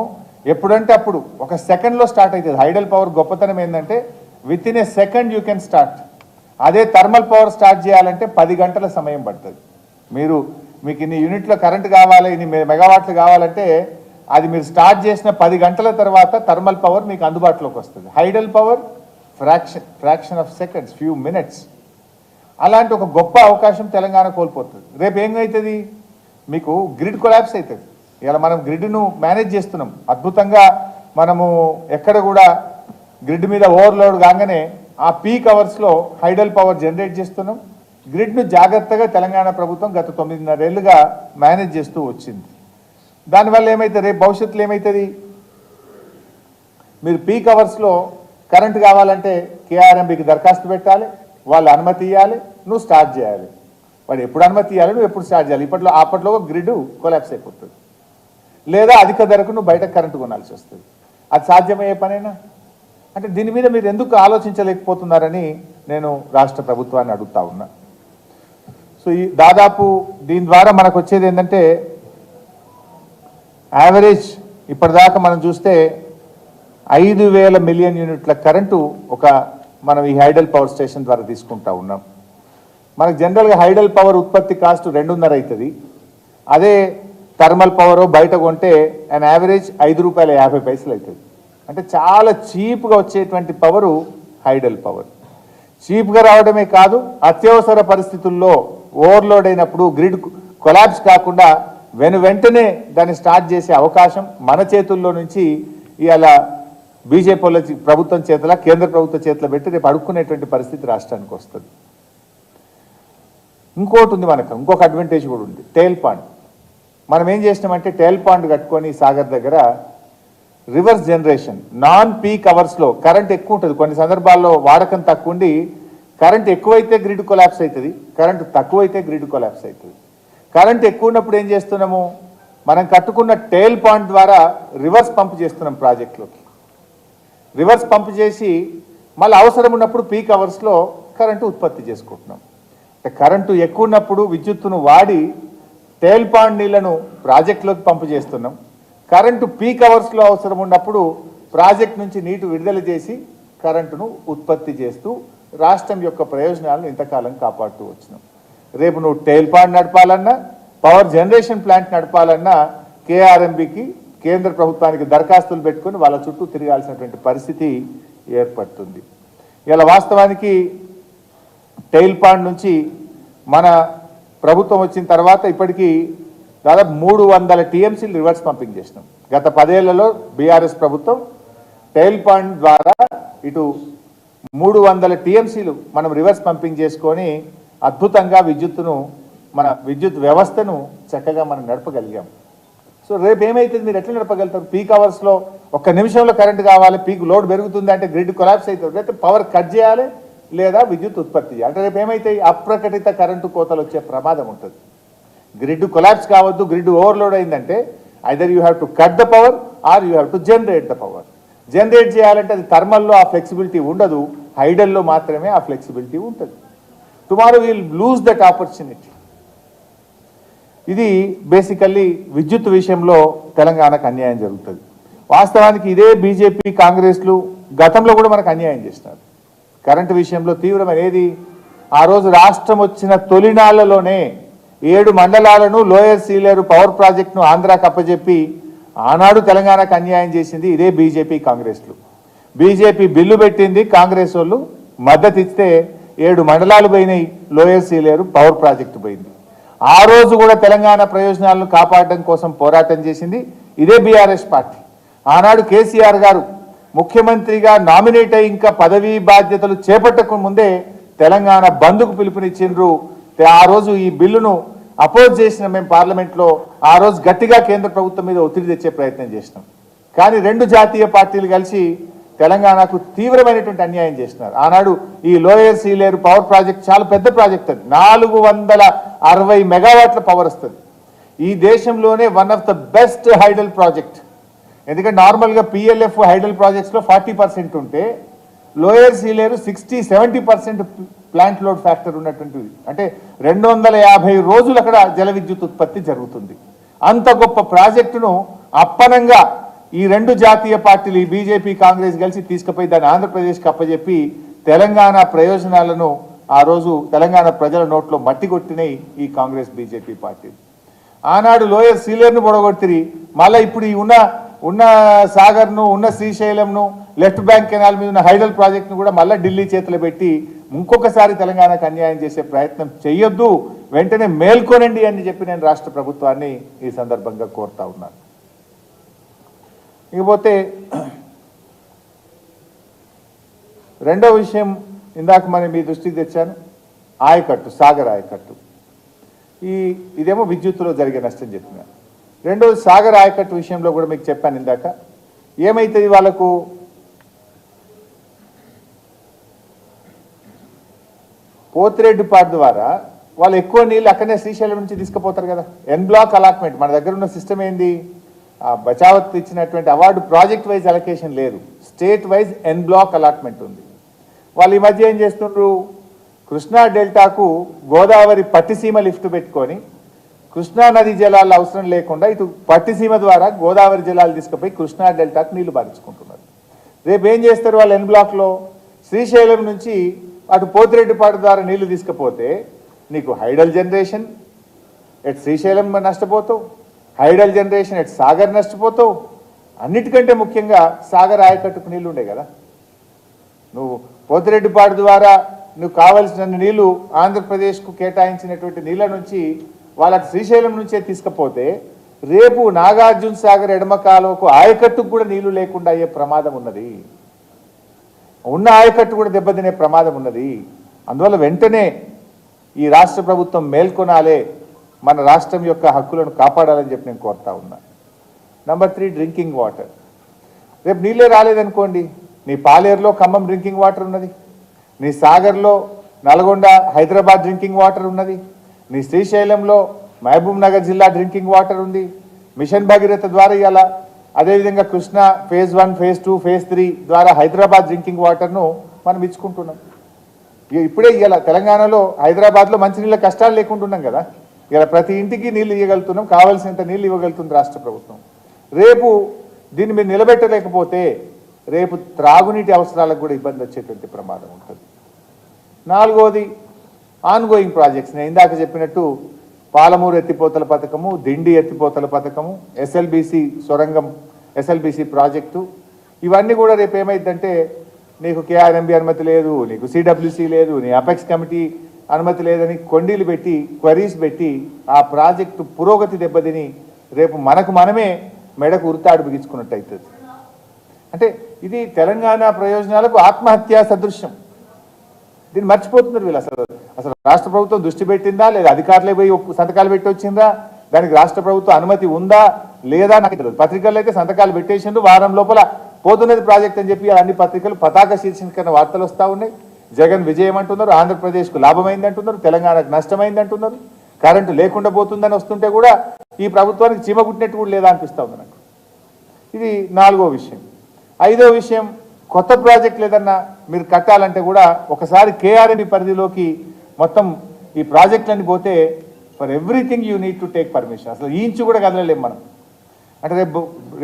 ఎప్పుడంటే అప్పుడు ఒక సెకండ్లో స్టార్ట్ అవుతుంది. హైడల్ పవర్ గొప్పతనం ఏంటంటే with in a second you can start. అదే థర్మల్ పవర్ స్టార్ట్ చేయాలంటే 10 గంటల సమయం పడుతుంది. మీకు ఇన్ని యూనిట్ల కరెంట్ కావాలి, ఇన్ని మెగావాట్లు కావాలంటే అది మీరు స్టార్ట్ చేసిన 10 గంటల తర్వాత థర్మల్ పవర్ మీకు అందుబాటులోకి వస్తుంది. Hydel power fraction of seconds, few minutes. అలాంటి ఒక గొప్ప అవకాశం తెలంగాణ కోల్పోతుంది. రేపు ఏమవుతుంది, మీకు గ్రిడ్ కొలాప్స్ అవుతుంది. ఇలా మనం గ్రిడ్ను మేనేజ్ చేస్తున్నాం అద్భుతంగా. మనము ఎక్కడ కూడా గ్రిడ్ మీద ఓవర్లోడ్ కాగానే ఆ పీక్ అవర్స్లో హైడల్ పవర్ జనరేట్ చేస్తున్నాం. గ్రిడ్ను జాగ్రత్తగా తెలంగాణ ప్రభుత్వం గత 9.5 ఏళ్ళుగా మేనేజ్ చేస్తూ వచ్చింది. దానివల్ల ఏమవుతుంది, రేపు భవిష్యత్తులో ఏమవుతుంది, మీరు పీక్ అవర్స్లో కరెంటు కావాలంటే కేఆర్ఎంబీకి దరఖాస్తు పెట్టాలి, వాళ్ళు అనుమతి ఇవ్వాలి, నువ్వు స్టార్ట్ చేయాలి. వాడు ఎప్పుడు అనుమతి ఇవ్వాలి, నువ్వు ఎప్పుడు స్టార్ట్ చేయాలి. అప్పట్లో గ్రిడ్ కొలాప్స్ అయిపోతుంది. లేదా అధిక ధరకు నువ్వు బయట కరెంటు కొనాల్సి వస్తుంది. అది సాధ్యమయ్యే పనేనా? అంటే దీని మీద మీరు ఎందుకు ఆలోచించలేకపోతున్నారని నేను రాష్ట్ర ప్రభుత్వాన్ని అడుగుతా ఉన్నా. సో దాదాపు దీని ద్వారా మనకు వచ్చేది ఏంటంటే యావరేజ్ ఇప్పటిదాకా మనం చూస్తే 5,000 మిలియన్ యూనిట్ల కరెంటు మనం ఈ హైడల్ పవర్ స్టేషన్ ద్వారా తీసుకుంటా ఉన్నాం. మనకు జనరల్గా హైడల్ పవర్ ఉత్పత్తి కాస్ట్ 2.5 అవుతుంది. అదే థర్మల్ పవర్ బయట కొంటే అండ్ యావరేజ్ ₹5.50 అవుతుంది. అంటే చాలా చీప్గా వచ్చేటువంటి పవరు హైడల్ పవర్. చీప్గా రావడమే కాదు, అత్యవసర పరిస్థితుల్లో ఓవర్లోడ్ అయినప్పుడు గ్రిడ్ కొలాప్స్ కాకుండా వెంటనే దాన్ని స్టార్ట్ చేసే అవకాశం మన చేతుల్లో నుంచి ఇలా బీజేపీ ప్రభుత్వం చేతిలో, కేంద్ర ప్రభుత్వ చేతిలో పెట్టి రేపు అడుక్కునేటువంటి పరిస్థితి రాష్ట్రానికి వస్తుంది. ఇంకోటి ఉంది, మనకు ఇంకొక అడ్వాంటేజ్ కూడా ఉంది, టేల్ పాండ్. మనం ఏం చేసినామంటే టేల్ పాండ్ కట్టుకొని సాగర్ దగ్గర రివర్స్ జనరేషన్ నాన్ పీక్ అవర్స్లో కరెంట్ ఎక్కువ ఉంటుంది. కొన్ని సందర్భాల్లో వాడకం తక్కువ ఉండి కరెంట్ ఎక్కువైతే గ్రిడ్ కొలాప్స్ అవుతుంది, కరెంట్ తక్కువైతే గ్రిడ్ కొలాప్స్ అవుతుంది. కరెంట్ ఎక్కువ ఉన్నప్పుడు ఏం చేస్తున్నాము, మనం కట్టుకున్న టేల్ పాండ్ ద్వారా రివర్స్ పంప్ చేస్తున్నాం ప్రాజెక్టులోకి. రివర్స్ పంప్ చేసి మళ్ళీ అవసరం ఉన్నప్పుడు పీక్ అవర్స్లో కరెంటు ఉత్పత్తి చేసుకుంటున్నాం. కరెంటు ఎక్కువ ఉన్నప్పుడు విద్యుత్తును వాడి టేల్ పాండ్ నీళ్లను ప్రాజెక్టులోకి పంపు చేస్తున్నాం. కరెంటు పీక్ అవర్స్లో అవసరం ఉన్నప్పుడు ప్రాజెక్ట్ నుంచి నీటి విడుదల చేసి కరెంటును ఉత్పత్తి చేస్తూ రాష్ట్రం యొక్క ప్రయోజనాలను ఇంతకాలం కాపాడుతూ వచ్చినాం. రేపు నువ్వు టేల్ పాండ్ నడపాలన్నా, పవర్ జనరేషన్ ప్లాంట్ నడపాలన్నా కేఆర్ఎంబీకి, కేంద్ర ప్రభుత్వానికి దరఖాస్తులు పెట్టుకుని వాళ్ళ చుట్టూ తిరగాల్సినటువంటి పరిస్థితి ఏర్పడుతుంది. ఇలా వాస్తవానికి టెయిల్ పాండ్ నుంచి మన ప్రభుత్వం వచ్చిన తర్వాత ఇప్పటికీ దాదాపు 300 టీఎంసీలు రివర్స్ పంపింగ్ చేసినాం. గత 10 ఏళ్లలో బీఆర్ఎస్ ప్రభుత్వం టెయిల్ పాండ్ ద్వారా ఇటు 300 టీఎంసీలు మనం రివర్స్ పంపింగ్ చేసుకొని అద్భుతంగా మన విద్యుత్ వ్యవస్థను చక్కగా మనం నడపగలిగాం. సో రేపు ఏమైతుంది, మీరు ఎట్లా నడపగలుగుతారు? పీక్ అవర్స్లో 1 నిమిషంలో కరెంట్ కావాలి, పీక్ లోడ్ పెరుగుతుంది అంటే గ్రిడ్ కొలాప్స్ అవుతుంది, లేకపోతే పవర్ కట్ చేయాలి లేదా విద్యుత్ ఉత్పత్తి చేయాలి. అంటే రేపు ఏమైతాయి, అప్రకటిత కరెంటు కోతలు వచ్చే ప్రమాదం ఉంటుంది. గ్రిడ్ కొలాప్స్ కావద్దు, గ్రిడ్ ఓవర్లోడ్ అయిందంటే either you have to cut the power or you have to generate the power. Generate చేయాలంటే అది థర్మల్లో ఆ ఫ్లెక్సిబిలిటీ ఉండదు, హైడల్లో మాత్రమే ఆ ఫ్లెక్సిబిలిటీ ఉంటుంది. Tomorrow will lose that opportunity. ఇది బేసికల్లీ విద్యుత్ విషయంలో తెలంగాణకు అన్యాయం జరుగుతుంది. వాస్తవానికి ఇదే బీజేపీ కాంగ్రెస్లు గతంలో కూడా మనకు అన్యాయం చేస్తున్నారు కరెంటు విషయంలో. తీవ్రమైనది ఆ రోజు రాష్ట్రం వచ్చిన తొలినాళ్లలోనే 7 మండలాలను లోయర్ సీలేరు పవర్ ప్రాజెక్టును ఆంధ్రాకు అప్పచెప్పి ఆనాడు తెలంగాణకు అన్యాయం చేసింది ఇదే బీజేపీ కాంగ్రెస్లు. బీజేపీ బిల్లు పెట్టింది, కాంగ్రెస్ వాళ్ళు మద్దతు ఇస్తే 7 మండలాలు పోయినాయి, లోయర్ సీలేరు పవర్ ప్రాజెక్టు పోయింది. ఆ రోజు కూడా తెలంగాణ ప్రయోజనాలను కాపాడడం కోసం పోరాటం చేసింది ఇదే బీఆర్ఎస్ పార్టీ. ఆనాడు కేసీఆర్ గారు ముఖ్యమంత్రిగా నామినేట్ అయి ఇంకా పదవీ బాధ్యతలు చేపట్టక ముందే తెలంగాణ బంద్కు పిలుపునిచ్చిండ్రు. ఆ రోజు ఈ బిల్లును అపోజ్ చేసిన మేము పార్లమెంట్లో ఆ రోజు గట్టిగా కేంద్ర ప్రభుత్వం మీద ఒత్తిడి తెచ్చే ప్రయత్నం చేసినాం. కానీ 2 జాతీయ పార్టీలు కలిసి తెలంగాణకు తీవ్రమైనటువంటి అన్యాయం చేస్తున్నారు. ఆనాడు ఈ లోయర్ సీలేరు పవర్ ప్రాజెక్ట్ చాలా పెద్ద ప్రాజెక్ట్, అది 460 మెగావాట్ల పవర్ వస్తుంది. ఈ దేశంలోనే one of the best hydel project. ఎందుకంటే నార్మల్గా పిఎల్ఎఫ్ హైడల్ ప్రాజెక్ట్స్లో 40% ఉంటే lower Sileru 60-70% plant load factor ఉన్నటువంటిది. అంటే 250 రోజులు అక్కడ జల విద్యుత్ ఉత్పత్తి జరుగుతుంది. అంత గొప్ప ప్రాజెక్టును అప్పనంగా ఈ రెండు జాతీయ పార్టీలు బీజేపీ కాంగ్రెస్ కలిసి తీసుకుపోయి దాన్ని ఆంధ్రప్రదేశ్కి అప్పచెప్పి తెలంగాణ ప్రయోజనాలను ఆ రోజు తెలంగాణ ప్రజల నోట్లో మట్టి కొట్టినాయి ఈ కాంగ్రెస్ బీజేపీ పార్టీ. ఆనాడు లోయర్ సీలేరును పొడగొట్టిరి, మళ్ళీ ఇప్పుడు ఈ ఉన్న సాగర్ను ఉన్న శ్రీశైలంను లెఫ్ట్ బ్యాంక్ కెనాల్ మీద ఉన్న హైడల్ ప్రాజెక్టును కూడా మళ్ళీ ఢిల్లీ చేతిలో పెట్టి ఇంకొకసారి తెలంగాణకు అన్యాయం చేసే ప్రయత్నం చేయొద్దు, వెంటనే మేల్కొనండి అని చెప్పి నేను రాష్ట్ర ప్రభుత్వాన్ని ఈ సందర్భంగా కోరుతా ఉన్నాను. ఇకపోతే రెండో విషయం ఇందాక మనం మీ దృష్టికి తెచ్చాను, ఆయకట్టు, సాగర్ ఆయకట్టు. ఇదేమో విద్యుత్తులో జరిగే నష్టం చెప్పినాను. రెండోది సాగర్ ఆయకట్టు విషయంలో కూడా మీకు చెప్పాను ఇందాక. ఏమైతుంది వాళ్ళకు పోతిరెడ్డిపాడు ద్వారా వాళ్ళు ఎక్కువ నీళ్ళు అక్కడనే శ్రీశైలం నుంచి తీసుకుపోతారు కదా. ఎన్ బ్లాక్ అలాట్మెంట్ మన దగ్గర ఉన్న సిస్టమ్ ఏంది, బచావత్ ఇచ్చినటువంటి అవార్డు ప్రాజెక్ట్ వైజ్ అలొకేషన్ లేదు, స్టేట్ వైజ్ ఎన్ బ్లాక్ అలాట్మెంట్ ఉంది. వాళ్ళు ఈ మధ్య ఏం చేస్తుండ్రు, కృష్ణా డెల్టాకు గోదావరి పట్టిసీమ లిఫ్ట్ పెట్టుకొని కృష్ణా నది జలాలు అవసరం లేకుండా ఇటు పట్టిసీమ ద్వారా గోదావరి జలాలు తీసుకుపోయి కృష్ణా డెల్టాకు నీళ్లు పారించుకుంటున్నారు. రేపు ఏం చేస్తారు వాళ్ళు ఎన్ బ్లాక్లో, శ్రీశైలం నుంచి అటు పోతిరెడ్డిపాడు ద్వారా నీళ్లు తీసుకుపోతే నీకు హైడల్ జనరేషన్ ఎట్ శ్రీశైలం నష్టపోతావు, హైడల్ జనరేషన్ ఎట్ సాగర్ నష్టపోతావు. అన్నిటికంటే ముఖ్యంగా సాగర్ ఆయకట్టుకు నీళ్లు ఉండే కదా. నువ్వు పోతిరెడ్డిపాడు ద్వారా నువ్వు కావలసిన నీళ్లు ఆంధ్రప్రదేశ్కు కేటాయించినటువంటి నీళ్ళ నుంచి వాళ్ళకి శ్రీశైలం నుంచే తీసుకుపోతే రేపు నాగార్జున సాగర్ ఎడమ కాలువకు ఆయకట్టుకు కూడా నీళ్లు లేకుండా అయ్యే ప్రమాదం ఉన్నది, ఉన్న ఆయకట్టు కూడా దెబ్బతినే ప్రమాదం ఉన్నది. అందువల్ల వెంటనే ఈ రాష్ట్ర ప్రభుత్వం మేల్కొనాలే, మన రాష్ట్రం యొక్క హక్కులను కాపాడాలని చెప్పి నేను కోరుతా ఉన్నా. Number 3 drinking water. రేపు నీళ్ళే రాలేదనుకోండి, నీ పాలేరులో ఖమ్మం డ్రింకింగ్ వాటర్ ఉన్నది, నీ సాగర్లో నల్గొండ హైదరాబాద్ డ్రింకింగ్ వాటర్ ఉన్నది, నీ శ్రీశైలంలో మహబూబ్ నగర్ జిల్లా డ్రింకింగ్ వాటర్ ఉంది. మిషన్ భగీరథ ద్వారా ఇవాళ అదేవిధంగా కృష్ణా ఫేజ్ 1 ఫేజ్ 2 ఫేజ్ 3 ద్వారా హైదరాబాద్ డ్రింకింగ్ వాటర్ను మనం ఇచ్చుకుంటున్నాం. ఇప్పుడే ఇవాళ తెలంగాణలో హైదరాబాద్లో మంచినీళ్ళ కష్టాలు లేకుండా ఉన్నాం కదా. ఇలా ప్రతి ఇంటికి నీళ్ళు ఇవ్వగలుగుతున్నాం, కావాల్సినంత నీళ్ళు ఇవ్వగలుగుతుంది రాష్ట్ర ప్రభుత్వం. రేపు దీన్ని మీరు నిలబెట్టలేకపోతే రేపు త్రాగునీటి అవసరాలకు కూడా ఇబ్బంది వచ్చేటువంటి ప్రమాదం ఉంటుంది. నాలుగోది ఆన్గోయింగ్ ప్రాజెక్ట్స్. నేను ఇందాక చెప్పినట్టు పాలమూరు ఎత్తిపోతల పథకము, దిండి ఎత్తిపోతల పథకము, ఎస్ఎల్బిసి సొరంగం, ఎస్ఎల్బిసి ప్రాజెక్టు, ఇవన్నీ కూడా రేపు ఏమైందంటే నీకు కేఆర్ఎంబి అనుమతి లేదు, నీకు సిడబ్ల్యూసి లేదు, నీ అపెక్స్ కమిటీ అనుమతి లేదని కొండీలు పెట్టి క్వరీస్ పెట్టి ఆ ప్రాజెక్టు పురోగతి దెబ్బతిని రేపు మనకు మనమే మెడకు ఉరితాడు బిగించుకున్నట్టు అవుతుంది. అంటే ఇది తెలంగాణ ప్రయోజనాలకు ఆత్మహత్యా సదృశ్యం. దీన్ని మర్చిపోతున్నారు వీళ్ళు. అసలు రాష్ట్ర ప్రభుత్వం దృష్టి పెట్టిందా లేదా, అధికారులే పోయి సంతకాలు పెట్టి వచ్చిందా, దానికి రాష్ట్ర ప్రభుత్వం అనుమతి ఉందా లేదా నాకు తెలియదు. పత్రికల్లో అయితే సంతకాలు పెట్టేసిండ్రు, వారం లోపల పోతున్నది ప్రాజెక్ట్ అని చెప్పి అన్ని పత్రికలు పతాక శీర్షికన వార్తలు వస్తూ ఉన్నాయి. జగన్ విజయం అంటున్నారు, ఆంధ్రప్రదేశ్కు లాభమైంది అంటున్నారు, తెలంగాణకు నష్టమైంది అంటున్నారు, కరెంటు లేకుండా పోతుందని వస్తుంటే కూడా ఈ ప్రభుత్వానికి చీమ కుట్టినట్టు కూడా లేదా అనిపిస్తూ ఉంది నాకు. ఇది నాలుగో విషయం. ఐదో విషయం, కొత్త ప్రాజెక్టులు ఏదన్నా మీరు కట్టాలంటే కూడా ఒకసారి కేఆర్ఎంబి పరిధిలోకి మొత్తం ఈ ప్రాజెక్టులన్నీ పోతే for everything you need to take permission. అసలు ఈ ఇంచు కూడా కదలలేం మనం. అంటే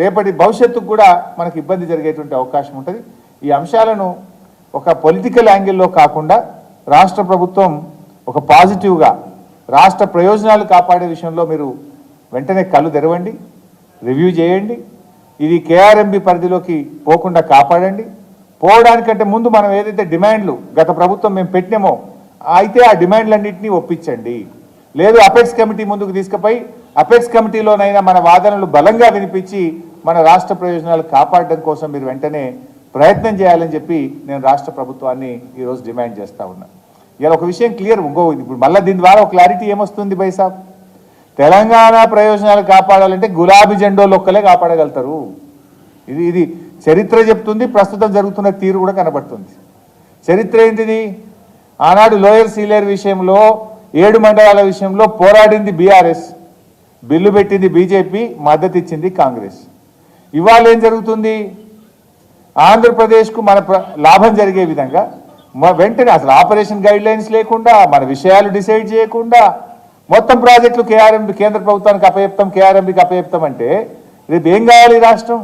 రేపటి భవిష్యత్తుకు కూడా మనకు ఇబ్బంది జరిగేటువంటి అవకాశం ఉంటుంది. ఈ అంశాలను ఒక పొలిటికల్ యాంగిల్లో కాకుండా రాష్ట్ర ప్రభుత్వం ఒక పాజిటివ్గా రాష్ట్ర ప్రయోజనాలు కాపాడే విషయంలో మీరు వెంటనే కళ్ళు తెరవండి, రివ్యూ చేయండి. ఇది కేఆర్ఎంబి పరిధిలోకి పోకుండా కాపాడండి. పోవడానికంటే ముందు మనం ఏదైతే డిమాండ్లు గత ప్రభుత్వం మేము పెట్టినామో అయితే ఆ డిమాండ్లన్నింటినీ ఒప్పించండి. లేదు అపెక్స్ కమిటీ ముందుకు తీసుకుపోయి అపెక్స్ కమిటీలోనైనా మన వాదనలు బలంగా వినిపించి మన రాష్ట్ర ప్రయోజనాలు కాపాడడం కోసం మీరు వెంటనే ప్రయత్నం చేయాలని చెప్పి నేను రాష్ట్ర ప్రభుత్వాన్ని ఈరోజు డిమాండ్ చేస్తూ ఉన్నా. ఇలా ఒక విషయం క్లియర్, ఇప్పుడు మళ్ళీ దీని ద్వారా ఒక క్లారిటీ ఏమొస్తుంది బైసాబ్, తెలంగాణ ప్రయోజనాలు కాపాడాలంటే గులాబీ జెండోలు ఒక్కలే కాపాడగలుగుతారు. ఇది చరిత్ర చెప్తుంది, ప్రస్తుతం జరుగుతున్న తీరు కూడా కనబడుతుంది. చరిత్ర ఏంటిది, ఆనాడు లోయర్ సీలేరు విషయంలో 7 మండలాల విషయంలో పోరాడింది బీఆర్ఎస్, బిల్లు పెట్టింది బీజేపీ, మద్దతు ఇచ్చింది కాంగ్రెస్. ఇవాళ ఏం జరుగుతుంది, ఆంధ్రప్రదేశ్కు మన లాభం జరిగే విధంగా వెంటనే అసలు ఆపరేషన్ గైడ్ లైన్స్ లేకుండా మన విషయాలు డిసైడ్ చేయకుండా మొత్తం ప్రాజెక్టులు కేంద్ర ప్రభుత్వానికి అప్పచెప్తాం, కేఆర్ఎంబికి అప్పచెప్తాం అంటే రేపు ఏం కావాలి రాష్ట్రం?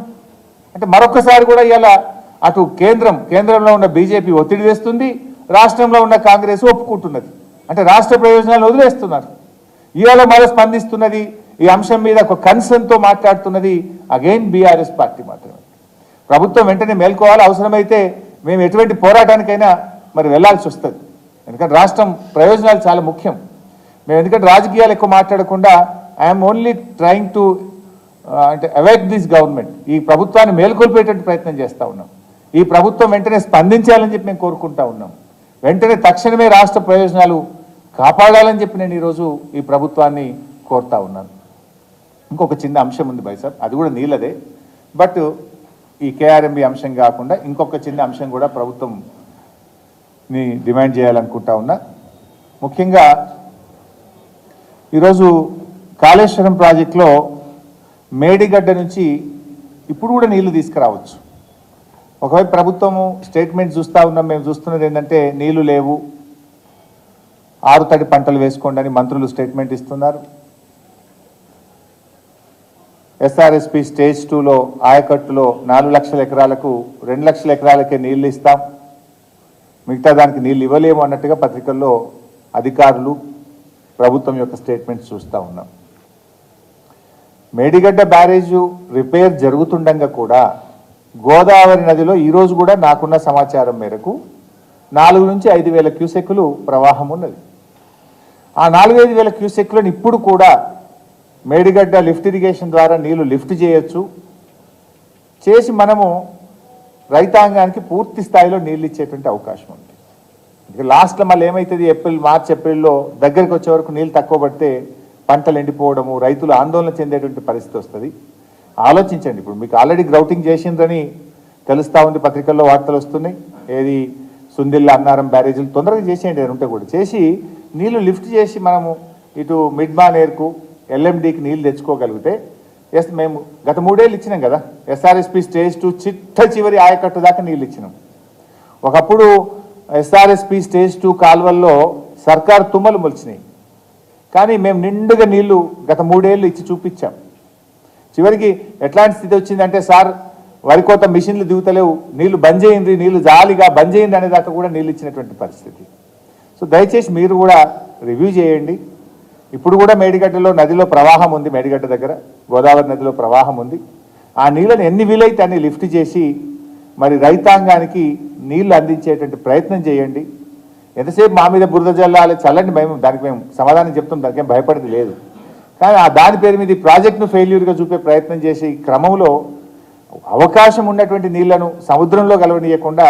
అంటే మరొకసారి కూడా ఇలా అటు కేంద్రంలో ఉన్న బీజేపీ ఒత్తిడి వేస్తుంది, రాష్ట్రంలో ఉన్న కాంగ్రెస్ ఒప్పుకుంటున్నది. అంటే రాష్ట్ర ప్రయోజనాలు వదిలేస్తున్నారు. ఇవాళ మరో స్పందిస్తున్నది ఈ అంశం మీద ఒక కన్సర్న్తో మాట్లాడుతున్నది అగైన్ బీఆర్ఎస్ పార్టీ మాత్రమే. ప్రభుత్వం వెంటనే మేల్కోవాలి, అవసరమైతే మేము ఎటువంటి పోరాటానికైనా మరి వెళ్లాల్సి వస్తుంది. ఎందుకంటే రాష్ట్రం ప్రయోజనాలు చాలా ముఖ్యం. మేము ఎందుకంటే రాజకీయాలు ఎక్కువ మాట్లాడకుండా ఐఎమ్ ఓన్లీ ట్రయింగ్ టు అంటే అవేక్ దిస్ గవర్నమెంట్, ఈ ప్రభుత్వాన్ని మేల్కొల్పేటువంటి ప్రయత్నం చేస్తూ ఉన్నాం. ఈ ప్రభుత్వం వెంటనే స్పందించాలని చెప్పి మేము కోరుకుంటా ఉన్నాం. వెంటనే తక్షణమే రాష్ట్ర ప్రయోజనాలు కాపాడాలని చెప్పి నేను ఈరోజు ఈ ప్రభుత్వాన్ని కోరుతా ఉన్నాను. ఇంకొక చిన్న అంశం ఉంది బైసాబ్, అది కూడా నీళ్ళదే. బట్ ఈ కేఆర్ఎంబి అంశం కాకుండా ఇంకొక చిన్న అంశం కూడా ప్రభుత్వంని డిమాండ్ చేయాలనుకుంటా ఉన్నా. ముఖ్యంగా ఈరోజు కాళేశ్వరం ప్రాజెక్టులో మేడిగడ్డ నుంచి ఇప్పుడు కూడా నీళ్లు తీసుకురావచ్చు. ఒకవైపు ప్రభుత్వము స్టేట్మెంట్ చూస్తూ ఉన్నాం, మేము చూస్తున్నది ఏంటంటే నీళ్లు లేవు, ఆరుతడి పంటలు వేసుకోండి అని మంత్రులు స్టేట్మెంట్ ఇస్తున్నారు. ఎస్ఆర్ఎస్పి స్టేజ్ 2లో ఆయకట్టులో 4 లక్షల ఎకరాలకు 2 లక్షల ఎకరాలకే నీళ్లు ఇస్తాం, మిగతా దానికి నీళ్ళు ఇవ్వలేము అన్నట్టుగా పత్రికల్లో అధికారులు ప్రభుత్వం యొక్క స్టేట్మెంట్స్ చూస్తూ ఉన్నాం. మేడిగడ్డ బ్యారేజు రిపేర్ జరుగుతుండగా కూడా గోదావరి నదిలో ఈరోజు కూడా నాకున్న సమాచారం మేరకు 4 నుంచి 5 వేల క్యూసెక్కులు ప్రవాహం ఉన్నది. ఆ 4-5 వేల క్యూసెక్కులను ఇప్పుడు కూడా మేడిగడ్డ లిఫ్ట్ ఇరిగేషన్ ద్వారా నీళ్లు లిఫ్ట్ చేయొచ్చు, చేసి మనము రైతాంగానికి పూర్తి స్థాయిలో నీళ్ళు ఇచ్చేటువంటి అవకాశం ఉంది. లాస్ట్లో మళ్ళీ ఏమవుతుంది, మార్చ్ ఏప్రిల్లో దగ్గరికి వచ్చే వరకు నీళ్ళు తక్కువ పడితే పంటలు ఎండిపోవడము, రైతులు ఆందోళన చెందేటువంటి పరిస్థితి వస్తుంది. ఆలోచించండి. ఇప్పుడు మీకు ఆల్రెడీ గ్రౌటింగ్ చేసిండ్రని తెలుస్తూ ఉంది, పత్రికల్లో వార్తలు వస్తున్నాయి. ఏది సుందిల్లా అన్నారం బ్యారేజీలు తొందరగా చేసేయండి, ఉంటే కూడా చేసి నీళ్లు లిఫ్ట్ చేసి మనము ఇటు మిడ్మానేర్కు ఎల్ఎండికి నీళ్ళు తెచ్చుకోగలిగితే మేము గత 3 ఏళ్ళు ఇచ్చినాం కదా. ఎస్ఆర్ఎస్పి స్టేజ్ 2 చివరి ఆయకట్టు దాకా నీళ్ళు ఇచ్చినాం. ఒకప్పుడు ఎస్ఆర్ఎస్పి స్టేజ్ 2 కాలువల్లో సర్కారు తుమ్మలు మొలిచినాయి, కానీ మేము నిండుగా నీళ్లు గత 3 ఏళ్ళు ఇచ్చి చూపించాం. చివరికి ఎట్లాంటి స్థితి వచ్చిందంటే, సార్ వరి కోత మిషన్లు దిగుతలేవు, నీళ్లు బంద్ చేయండి, నీళ్లు జాలిగా బంద్ చేయండి అనేదాకా కూడా నీళ్ళు ఇచ్చినటువంటి పరిస్థితి. సో దయచేసి మీరు కూడా రివ్యూ చేయండి. ఇప్పుడు కూడా మేడిగడ్డలో నదిలో ప్రవాహం ఉంది, మేడిగడ్డ దగ్గర గోదావరి నదిలో ప్రవాహం ఉంది. ఆ నీళ్ళని ఎన్ని వీలైతే అన్ని లిఫ్ట్ చేసి మరి రైతాంగానికి నీళ్లు అందించేటువంటి ప్రయత్నం చేయండి. ఎంతసేపు మా మీద బురద జల్లాలి చల్లండి, దానికి మేము సమాధానం చెప్తాం, దానికేం భయపడేది లేదు. కానీ ఆ దాని పేరు మీద ఈ ప్రాజెక్టును ఫెయిల్యూర్గా చూపే ప్రయత్నం చేసి క్రమంలో అవకాశం ఉన్నటువంటి నీళ్లను సముద్రంలో కలవనీయకుండా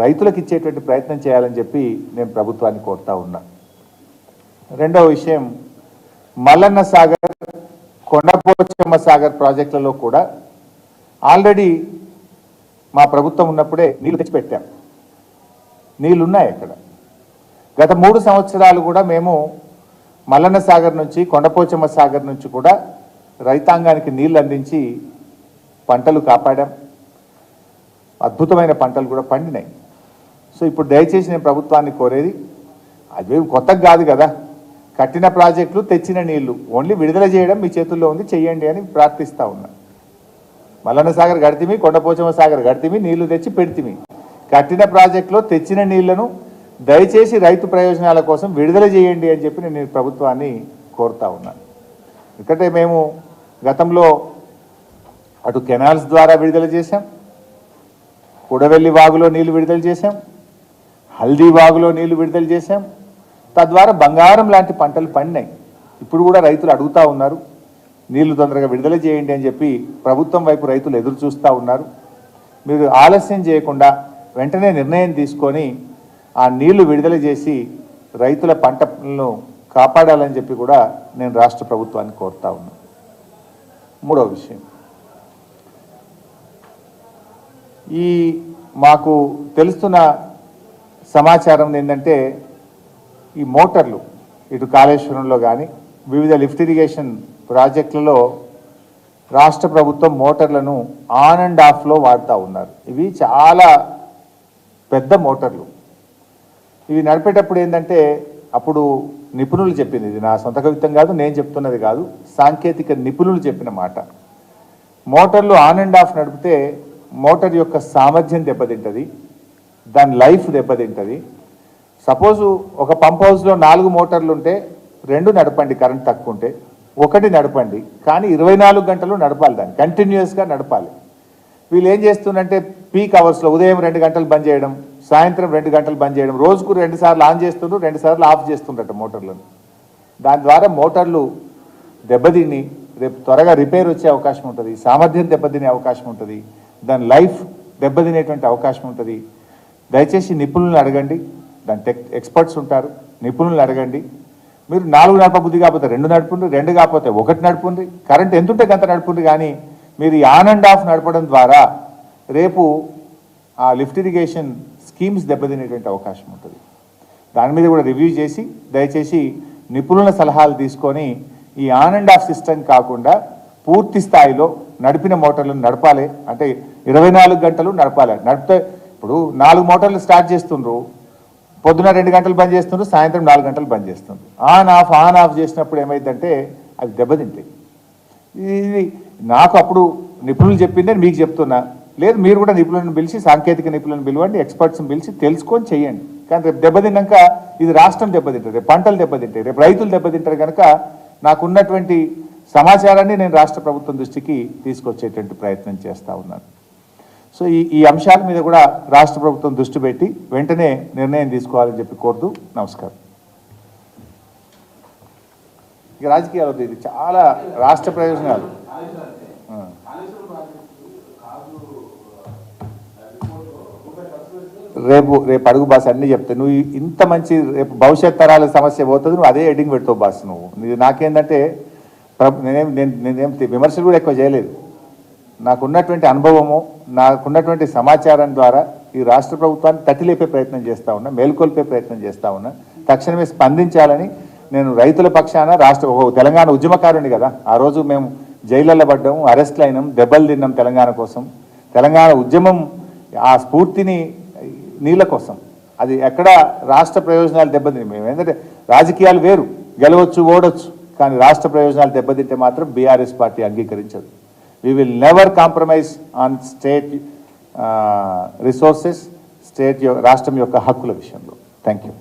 రైతులకు ఇచ్చేటువంటి ప్రయత్నం చేయాలని చెప్పి నేను ప్రభుత్వాన్ని కోరుతా ఉన్నా. రెండవ విషయం, మల్లన్న సాగర్, కొండపోచమ్మ సాగర్ ప్రాజెక్టులలో కూడా ఆల్రెడీ మా ప్రభుత్వం ఉన్నప్పుడే నీళ్లు తెచ్చిపెట్టాం, నీళ్లున్నాయి అక్కడ. గత 3 సంవత్సరాలు కూడా మేము మల్లన్న సాగర్ నుంచి కొండపోచమ్మ సాగర్ నుంచి కూడా రైతాంగానికి నీళ్లు అందించి పంటలు కాపాడాం. అద్భుతమైన పంటలు కూడా పండినాయి. సో ఇప్పుడు దయచేసి నేను ప్రభుత్వాన్ని కోరేది, అదేం కొత్తగా కాదు కదా, కట్టిన ప్రాజెక్టులు తెచ్చిన నీళ్లు ఓన్లీ విడుదల చేయడం మీ చేతుల్లో ఉంది, చెయ్యండి అని ప్రార్థిస్తూ ఉన్నా. మల్లన్న సాగర్ గడితిమి, కొండపోచమ్మ సాగర్ గడితిమి, నీళ్లు తెచ్చి పెడితిమి. కట్టిన ప్రాజెక్టులో తెచ్చిన నీళ్లను దయచేసి రైతు ప్రయోజనాల కోసం విడుదల చేయండి అని చెప్పి నేను ప్రభుత్వాన్ని కోరుతా ఉన్నాను. ఎందుకంటే మేము గతంలో అటు కెనాల్స్ ద్వారా విడుదల చేశాం, కుడవెల్లి వాగులో నీళ్లు విడుదల చేశాం, హల్దీ వాగులో నీళ్లు విడుదల చేశాం. తద్వారా బంగారం లాంటి పంటలు పండినాయి. ఇప్పుడు కూడా రైతులు అడుగుతూ ఉన్నారు, నీళ్లు తొందరగా విడుదల చేయండి అని చెప్పి ప్రభుత్వం వైపు రైతులు ఎదురు చూస్తూ ఉన్నారు. మీరు ఆలస్యం చేయకుండా వెంటనే నిర్ణయం తీసుకొని ఆ నీళ్లు విడుదల చేసి రైతుల పంటలను కాపాడాలని చెప్పి కూడా నేను రాష్ట్ర ప్రభుత్వాన్ని కోరుతా ఉన్నాను. మూడవ విషయం, ఈ మాకు తెలుస్తున్న సమాచారం ఏంటంటే, ఈ మోటార్లు ఇటు కాళేశ్వరంలో కానీ వివిధ లిఫ్ట్ ఇరిగేషన్ ప్రాజెక్టులలో రాష్ట్ర ప్రభుత్వం మోటార్లను ఆన్ అండ్ ఆఫ్లో వాడుతూ ఉన్నారు. ఇవి చాలా పెద్ద మోటార్లు. ఇవి నడిపేటప్పుడు ఏంటంటే, అప్పుడు నిపుణులు చెప్పింది, ఇది నా సొంత కవిత్వం కాదు, నేను చెప్తున్నది కాదు, సాంకేతిక నిపుణులు చెప్పిన మాట. మోటార్లు ఆన్ అండ్ ఆఫ్ నడిపితే మోటార్ యొక్క సామర్థ్యం దెబ్బతింటుంది, దాని లైఫ్ దెబ్బతింటుంది. సపోజు ఒక పంప్ హౌస్లో 4 మోటార్లు ఉంటే 2 నడపండి, కరెంట్ తక్కువ ఉంటే 1 నడపండి, కానీ 24 గంటలు నడపాలి, దాన్ని కంటిన్యూస్గా నడపాలి. వీళ్ళు ఏం చేస్తుందంటే పీక్ అవర్స్లో ఉదయం 2 గంటలు బంద్ చేయడం, సాయంత్రం 2 గంటలు బంద్ చేయడం, రోజుకు 2 సార్లు ఆన్ చేస్తుండ్రు, 2 సార్లు ఆఫ్ చేస్తుండట మోటార్లను. దాని ద్వారా మోటార్లు దెబ్బతిని రేపు త్వరగా రిపేర్ వచ్చే అవకాశం ఉంటుంది, సామర్థ్యం దెబ్బతినే అవకాశం ఉంటుంది, దాని లైఫ్ దెబ్బతినేటువంటి అవకాశం ఉంటుంది. దయచేసి నిపుణులను అడగండి, దాని ఎక్స్పర్ట్స్ ఉంటారు, నిపుణులను అడగండి. మీరు 4 నడపబుద్ధి కాకపోతే 2 నడుపుండ్రి, 2 కాకపోతే 1 నడుపుండ్రి, కరెంట్ ఎంతుంటే అంత నడుపుండ్రి. కానీ మీరు ఈ ఆన్ అండ్ ఆఫ్ నడపడం ద్వారా రేపు ఆ లిఫ్ట్ ఇరిగేషన్ స్కీమ్స్ దెబ్బతినేటువంటి అవకాశం ఉంటుంది. దాని మీద కూడా రివ్యూ చేసి దయచేసి నిపుణుల సలహాలు తీసుకొని ఈ ఆన్ అండ్ ఆఫ్ సిస్టమ్ కాకుండా పూర్తి స్థాయిలో నడిపిన మోటార్లను నడపాలి. అంటే 24 గంటలు నడపాలి. నడిపితే ఇప్పుడు 4 మోటార్లు స్టార్ట్ చేస్తుండ్రు, పొద్దున 2 గంటలు బంద్ చేస్తుండ్రు, సాయంత్రం 4 గంటలు బంద్ చేస్తుండ్రు. ఆన్ ఆఫ్ చేసినప్పుడు ఏమైందంటే అవి దెబ్బతింటాయి. ఇది నాకు అప్పుడు నిపుణులు చెప్పిందే మీకు చెప్తున్నా. లేదు మీరు కూడా నిపుణులను పిలిచి, సాంకేతిక నిపుణులను పిలవండి, ఎక్స్పర్ట్స్ని పిలిచి తెలుసుకొని చేయండి. కానీ రేపు దెబ్బతిన్నాక ఇది రాష్ట్రం దెబ్బతింటారు, రేపు పంటలు దెబ్బతింటాయి, రేపు రైతులు దెబ్బతింటారు. కనుక నాకున్నటువంటి సమాచారాన్ని నేను రాష్ట్ర ప్రభుత్వం దృష్టికి తీసుకొచ్చేటువంటి ప్రయత్నం చేస్తూ ఉన్నాను. సో ఈ అంశాల మీద కూడా రాష్ట్ర ప్రభుత్వం దృష్టి పెట్టి వెంటనే నిర్ణయం తీసుకోవాలని చెప్పి కోరుతూ నమస్కారం. ఇక రాజకీయాలు ఇది చాలా రాష్ట్ర ప్రయోజనాలు. రేపు అడుగు బాస్ అన్నీ చెప్తాను. నువ్వు ఇంత మంచి రేపు భవిష్యత్ తరాల సమస్య పోతుంది, నువ్వు అదే హెడ్డింగ్ పెడతావు బాస్. నువ్వు నాకేంటంటే నేనేం విమర్శలు కూడా ఎక్కువ చేయలేదు. నాకున్నటువంటి అనుభవము, నాకున్నటువంటి సమాచారం ద్వారా ఈ రాష్ట్ర ప్రభుత్వాన్ని తట్టిలేపే ప్రయత్నం చేస్తూ ఉన్నా, మేల్కొల్పే ప్రయత్నం చేస్తూ ఉన్నా. తక్షణమే స్పందించాలని నేను రైతుల పక్షాన తెలంగాణ ఉద్యమకారుని కదా, ఆ రోజు మేము జైళ్ళల్లో పడ్డాము, అరెస్ట్లు అయినాం, దెబ్బలు తిన్నాం తెలంగాణ కోసం. తెలంగాణ ఉద్యమం ఆ స్ఫూర్తిని నీళ్ళ కోసం, అది ఎక్కడ రాష్ట్ర ప్రయోజనాలు దెబ్బతిని మేము ఏంటంటే రాజకీయాలు వేరు, గెలవచ్చు ఓడొచ్చు, కానీ రాష్ట్ర ప్రయోజనాలు దెబ్బతింటే మాత్రం బీఆర్ఎస్ పార్టీ అంగీకరించదు. We will never compromise on state resources, రాష్ట్రం యొక్క హక్కుల విషయంలో. Thank you.